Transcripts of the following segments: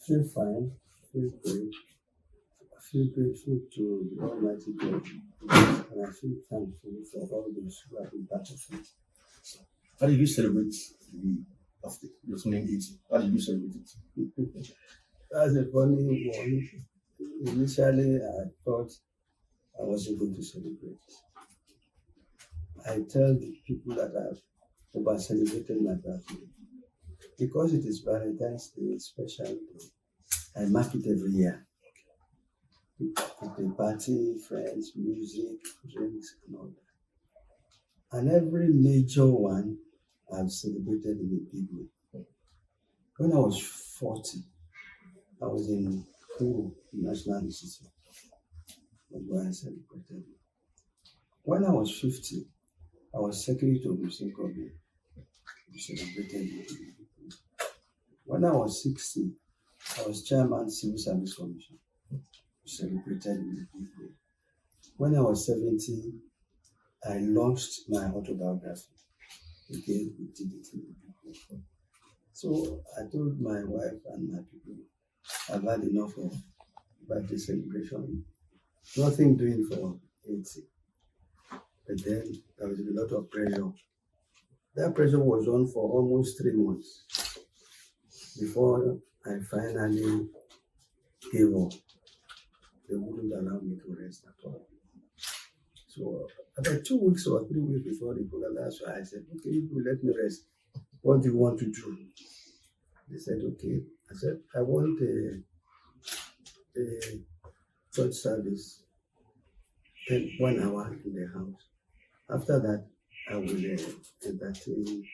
feel fine, feel great. I feel grateful to the Almighty God, and I feel thankful for all those who have been part of it. How did you celebrate the birthday? Your turning 80. How did you celebrate it? That's a funny one. Initially, I thought I wasn't going to celebrate. I tell the people that I've over celebrated my birthday because it is Valentine's Day, special day. I mark it every year. With a party, friends, music, drinks, and all that. And every major one I've celebrated in a big way. When I was 40, I was in Kuru, National Institute. That's why I celebrated. When I was 50, I was secretary to Muslim government. We celebrated it. When I was 60, I was chairman Civil Service Commission. We celebrated it. When I was 70, I launched my autobiography. Again, we did it. So I told my wife and my people, I've had enough of birthday celebration. Nothing doing for 80. But then there was a lot of pressure. That pressure was on for almost 3 months before I finally gave up. They wouldn't allow me to rest at all. So about 2 weeks or 3 weeks before the program, that's why I said, okay, you let me rest. What do you want to do? They said, okay. I said, I want a church service, 1 hour in the house. After that, I will entertain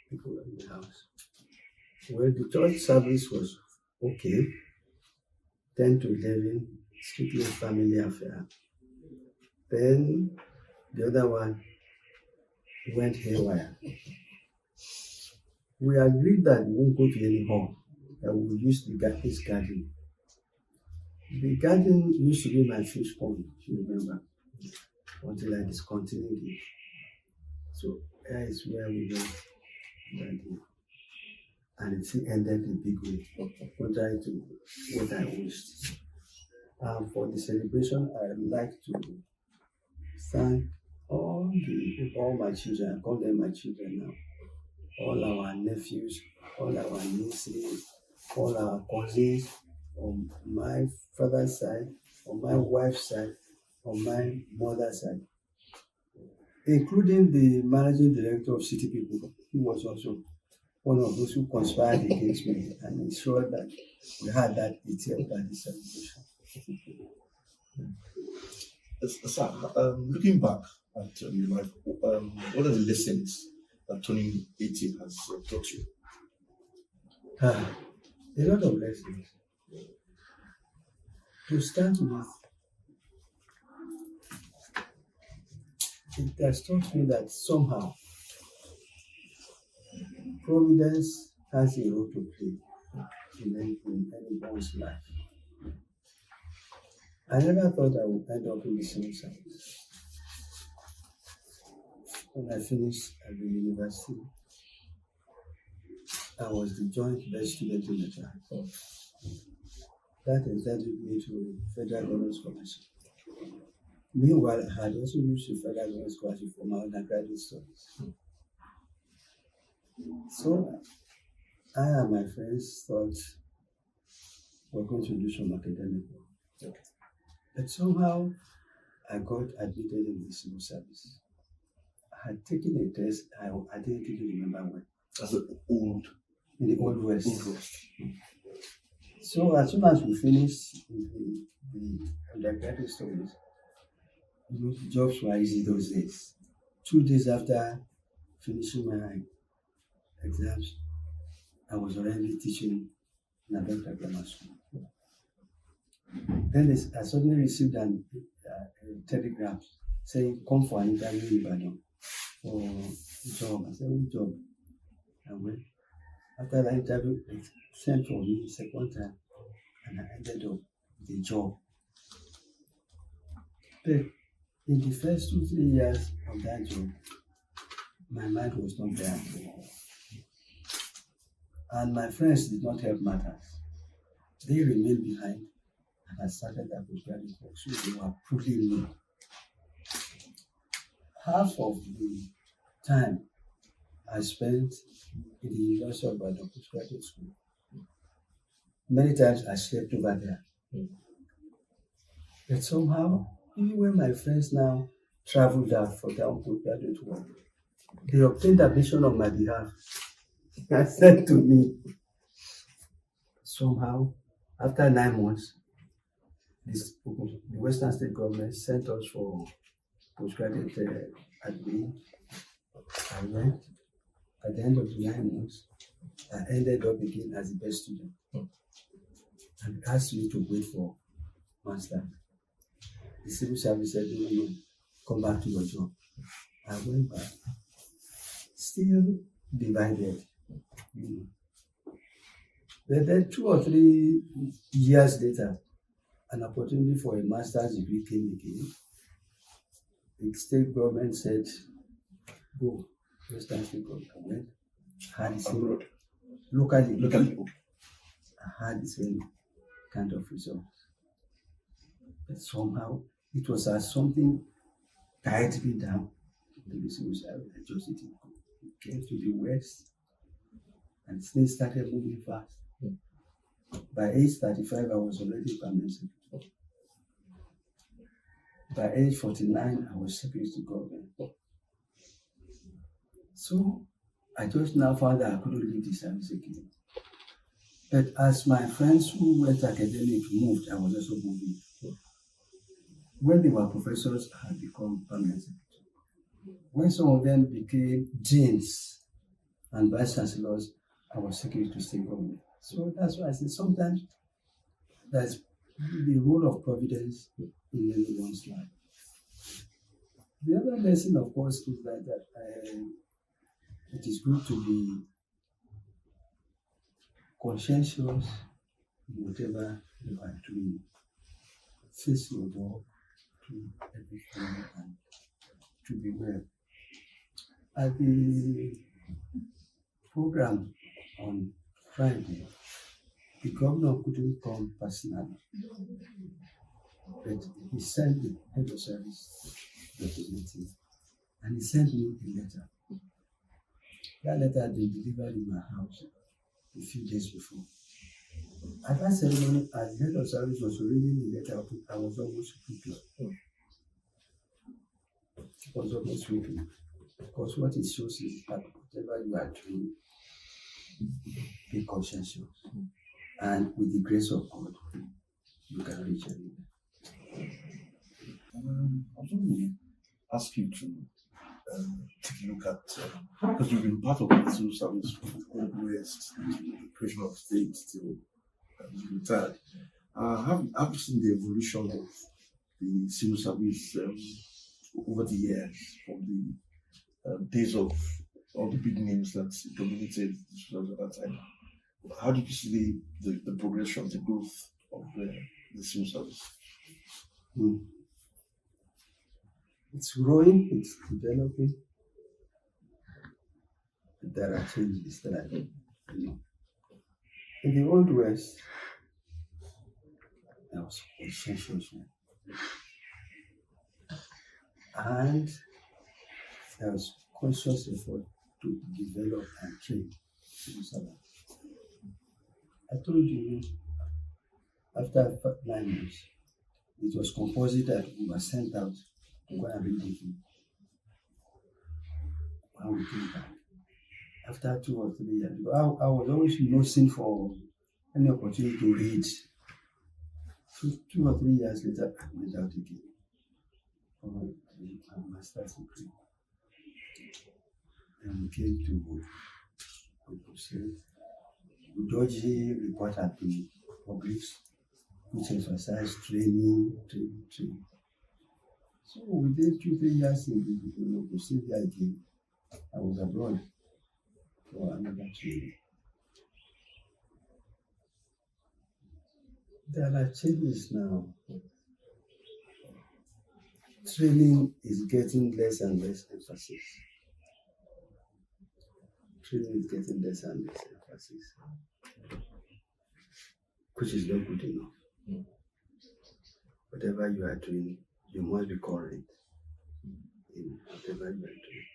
people in the house. Well, the church service was okay, 10 to 11, strictly family affair. Then the other one went haywire. We agreed that we won't go to any hall, that we will use this garden. The garden used to be my fish pond, if you remember, until I discontinued it. So that is where we went garden. And it ended in a big way, contrary to what I wished. For the celebration, I would like to thank all my children. I call them my children now. All our nephews, all our nieces, all our cousins on my father's side, on my wife's side, on my mother's side, including the managing director of City People, who was also one of those who conspired against me and ensured that we had that detail about the celebration. Sir, looking back at your life, what are the lessons that turning 80 has taught you? A lot of lessons. To start with, it has taught me that somehow Providence has a role to play in anyone's life. I never thought I would end up in the civil service. When I finished at the university, I was the joint best student in the class. That entitled me to Federal Government Scholarship. Meanwhile, I had also used the Federal Government Scholarship for my undergraduate studies. So I and my friends thought we were going to do some academic work. Okay. But somehow I got admitted in the civil service. I had taken a test, I didn't really remember when. As in the Old West. So as soon as we finished the undergraduate studies, jobs were easy those days. 2 days after finishing my exams, I was already teaching in a Adult Grammar School. Then I suddenly received a telegram saying, come for an interview in Ibadan for job. I said, what job? I went. After that interview, they sent for me the second time, and I ended up with a job. But in the first 2-3 years of that job, my mind was not there. And my friends did not help matters. They remained behind and I started that postgraduate work. So they were pulling me. Half of the time I spent in the University of Babatunde postgraduate school. Many times I slept over there. But somehow, even when my friends now traveled out for their own postgraduate work, they obtained admission on my behalf. And said to me, somehow, after 9 months, the Western State government sent us for postgraduate admin. I went. At the end of the 9 months, I ended up again as the best student. And asked me to wait for master. The civil service said, no, come back to your job. I went back, still divided. But then 2 or 3 years later, an opportunity for a master's degree came again. The state government said, go, Western State government. Had the same, locally, I had the same kind of results. But somehow, it was as something tied me down. The civil service, I just didn't go. It came to the West, and things started moving fast. By age 35, I was already permanent secretary. By age 49, I was secretary to government. So I just now found that I couldn't leave the service again. But as my friends who went academic moved, I was also moving. When they were professors, I had become permanent secretary. When some of them became deans and vice chancellors, I was secretary to state government. So that's why I say sometimes that's the role of providence in anyone's life. The other lesson, of course, is that it is good to be conscientious in whatever you are doing. Face your door to everything and to be well. At the program on Friday, the governor couldn't come personally, but he sent the head of service representative and he sent me a letter. That letter had been delivered in my house a few days before. At that ceremony, as the head of service was reading the letter, I was almost weeping. I was almost weeping. Because what it shows is that whatever you are doing, be conscientious. And with the grace of God, you can reach anywhere. I'm going to ask you to take a look at, because you've been part of the civil service from the West, the creation of state till you retired. Have you seen the evolution of the civil service over the years, from the days of all the big names that dominated the civil service at that time? How did you see the progression, the growth of the civil service? It's growing, it's developing. There are changes that are, In the Old West, there was conscientious, and there was conscious effort to develop and train civil servants. I told you, after 9 months, it was compulsory that we were sent out to go and read the thing. When we came back, after 2 or 3 years, I was always looking for any opportunity to read. So 2 or 3 years later, I went out again for my master's degree. And we came to Ogun. Udoji report had been published, which emphasized training. So within 2-3 years in the Ogun again, I was abroad for another training. There are changes now. Training is getting less and less emphasis. which is not good enough. Whatever you are doing, you must be current in whatever you are doing.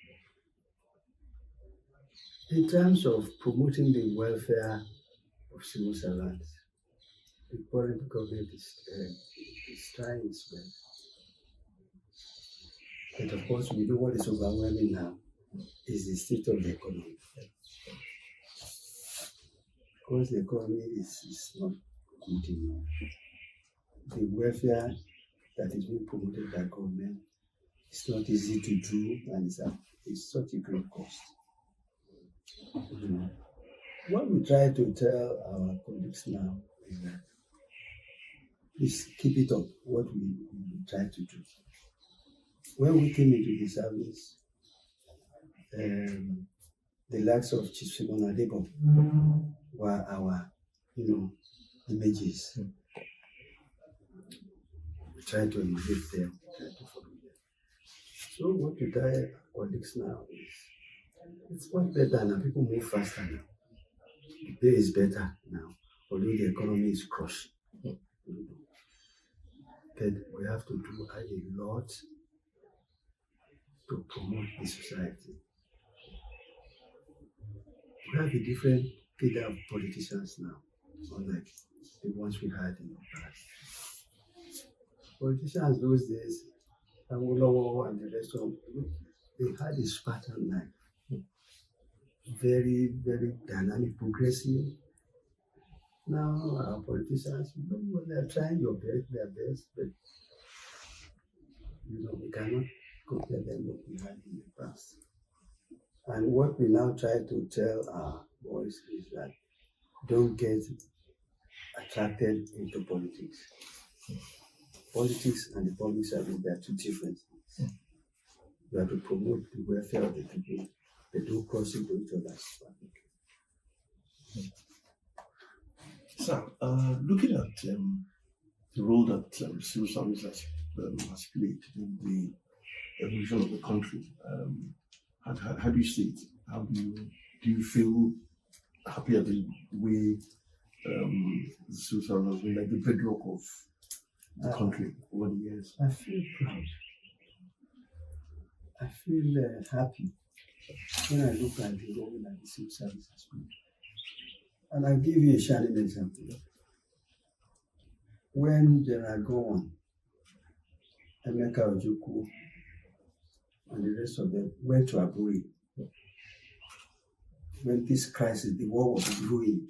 In terms of promoting the welfare of civil servants, the current government is trying its best. But of course, we know what is overwhelming now is the state of the economy. Because the economy is not good enough. The welfare that is being promoted by government is not easy to do, and it's such a great cost. What we try to tell our colleagues now is that please keep it up, what we try to do. When we came into the service, the likes of Chief Simon Adebo were our, images. We try to emulate them, we try to follow them. So what we tell our colleagues now is, it's much better now, people move faster now. The pay is better now, although the economy is crushed. But we have to do a lot to promote the society. We have a different cadre of politicians now, unlike the ones we had in the past. Politicians those days, Awolowo and the rest of them, they had a Spartan life. Very, very dynamic, progressive. Now our politicians, they are trying their best, but we cannot compare them with what we had in the past. And what we now try to tell our boys is that don't get attracted into politics. Politics and the public service, they are two different things. You have to promote the welfare of the people, but don't cross into each other's public. So, looking at the role that civil service has played in the evolution of the country, how do you see it? How do you feel happy at the way the civil service has been like the bedrock of the country over the years? I feel proud. I feel happy when I look at the role that the civil service has played. And I'll give you a shining example. When General Ogun, Emeka Ojukwu, and the rest of them went to Aburi, when this crisis, the war was brewing,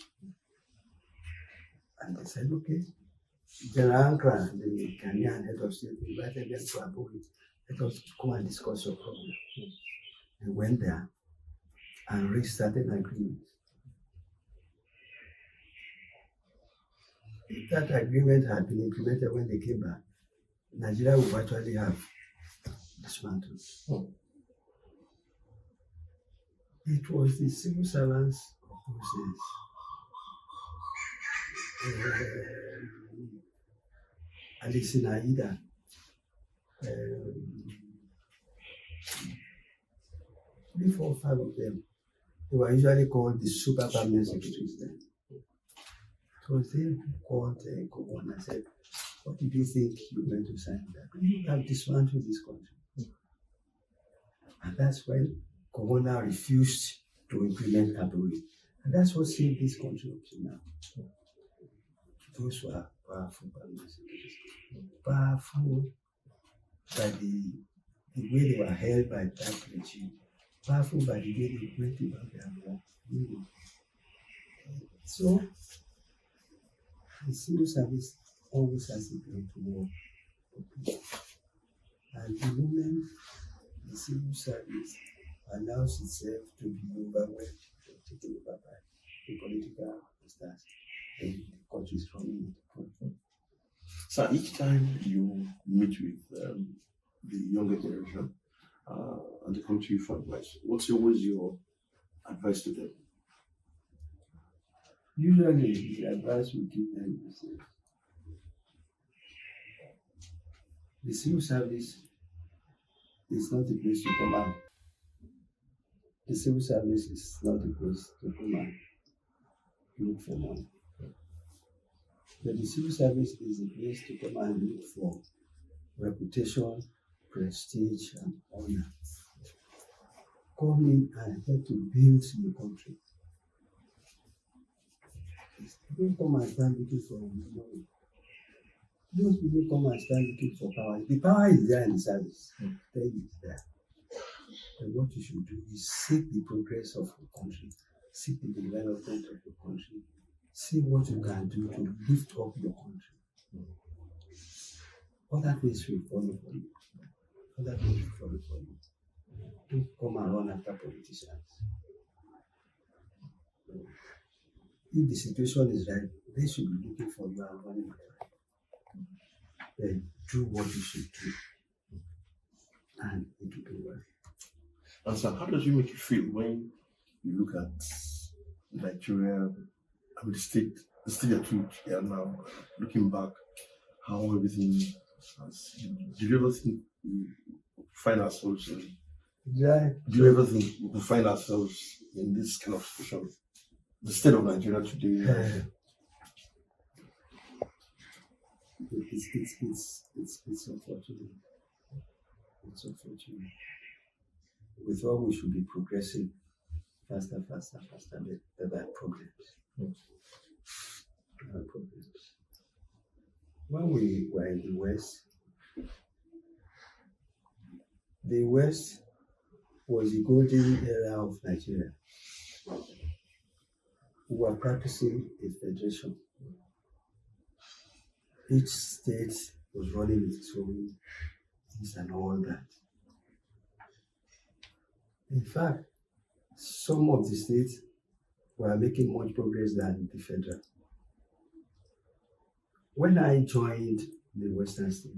and they said, okay, General Ankara, the Ghanaian head of state, invited them to Aburi. Let us come and discuss your problem. They went there and restarted an agreement. If that agreement had been implemented when they came back, Nigeria would actually have dismantled. It was the civil servants of those days. Alexina Ida, 3, 4, 5 of them, they were usually called the super permanent secretaries then. It was they who called Ogun and said, what did you think you were going to sign that? You have dismantled this country. And that's when Corona refused to implement Aburi. And that's what saved this country up to now. Those were powerful permanent secretaries. Powerful by the way they were held by that regime. Powerful by the way they went about their work. So, the civil service always has a great work for people. And the moment the civil service allows itself to be overwhelmed or taken over by the political stars, then the country is running into problem. So each time you meet with the younger generation and they come to you for advice, what's always your advice to them? Usually, the advice we give them is the civil service is not a place to come out. The civil service is not a place to come out look for money. But the civil service is a place to come and look for reputation, prestige, and honor. Come in and help to build the country. Don't come and stand looking for money. Those people come and stand looking for power. The power is there in the service. Then it's there. And what you should do is seek the progress of the country, seek the development of the country, see what you can do to lift up your country. Other things will follow for you. Other things will follow for you. Don't come and run after politicians. If the situation is right, they should be looking for you and running after you. Then do what you should do, and it will be well. And so, how does it make you feel when you look at Nigeria, I mean, the state that we are now, looking back, how everything has, do you ever think we find ourselves in, Yeah. do you ever think we find ourselves in this kind of situation? The state of Nigeria today. It's unfortunate. It's unfortunate. We thought we should be progressing faster, but there are problems. There are problems. When we were in the West was the golden era of Nigeria. We were practicing a federation. Each state was running its own things and all that. In fact, some of the states were making much progress than the federal. When I joined the Western State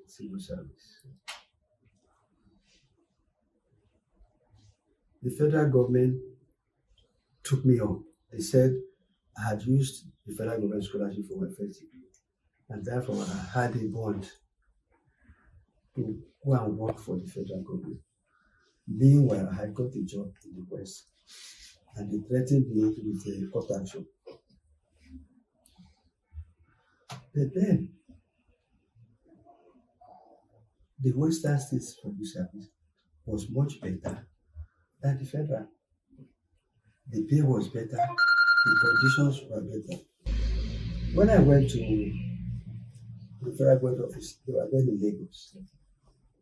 Civil Service, the federal government took me on. They said I had used the federal government scholarship for my first degree, and therefore I had a bond to go and work for the federal government. Meanwhile, I had got a job in the West, and they threatened me with a court action. But then, the Western States Public Service was much better than the federal. The pay was better, the conditions were better. When I went to the federal government office, they were then in Lagos.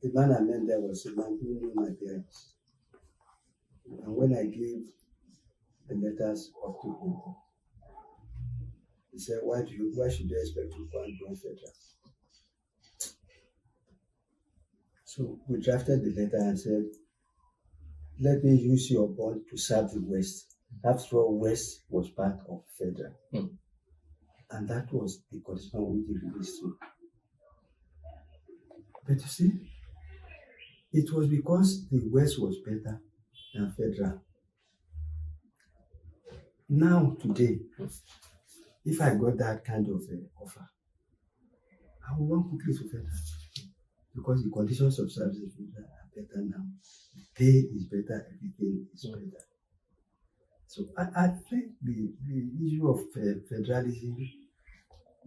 The man I met there was a man who knew my parents. And when I gave the letters up to him, he said, why should they expect to go and join federal? So we drafted the letter and said, let me use your bond to serve the West. After all, West was part of federal. And that was the condition we released to. But you see, it was because the West was better than federal. Now, today, if I got that kind of offer, I will run quickly to federal. Because the conditions of service are better now. The pay is better, everything is better. So I think the issue of federalism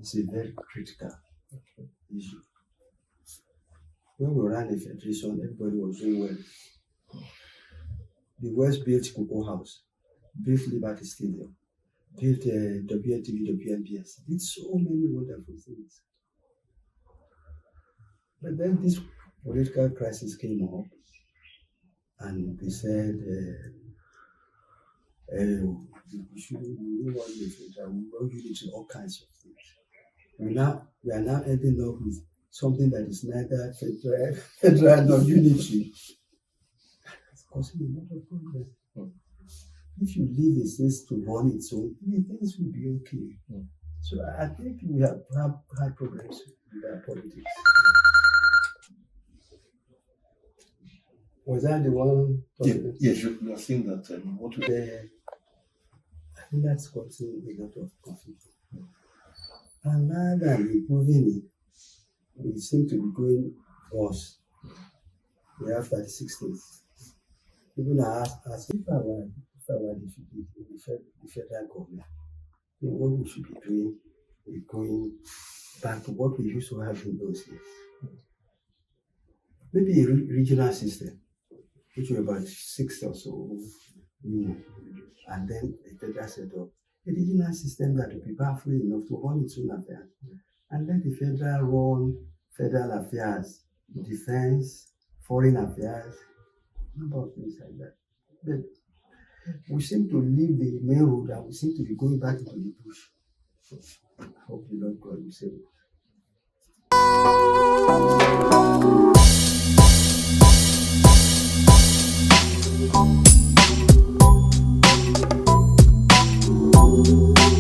is a very critical issue. When we ran a federation, everybody was doing well. The West built Cocoa House, built Liberty Stadium, built WNTV, WNBS, did so many wonderful things. But then this political crisis came up, and they said, we want unity, all kinds of things. We are now ending up with something that is neither federal nor unity. It's causing a lot of problems. If you leave the states to run its own, things will be okay. So I think we have had problems with our politics. Was that the one? Yes, you are saying that. I think that's causing a lot of conflict. And rather than improving it, we seem to be going worse. We have 36 states. People are asked if I were the federal government, then what we should be doing We're going back to what we used to have in those days. Maybe a regional system, which were about 6 or so, and then a federal setup. A regional system that will be powerful enough to run its own affairs, and let the federal run federal affairs, defense, foreign affairs, number of things like that. But we seem to leave the main road and we seem to be going back into the bush. I hope the Lord God will save us.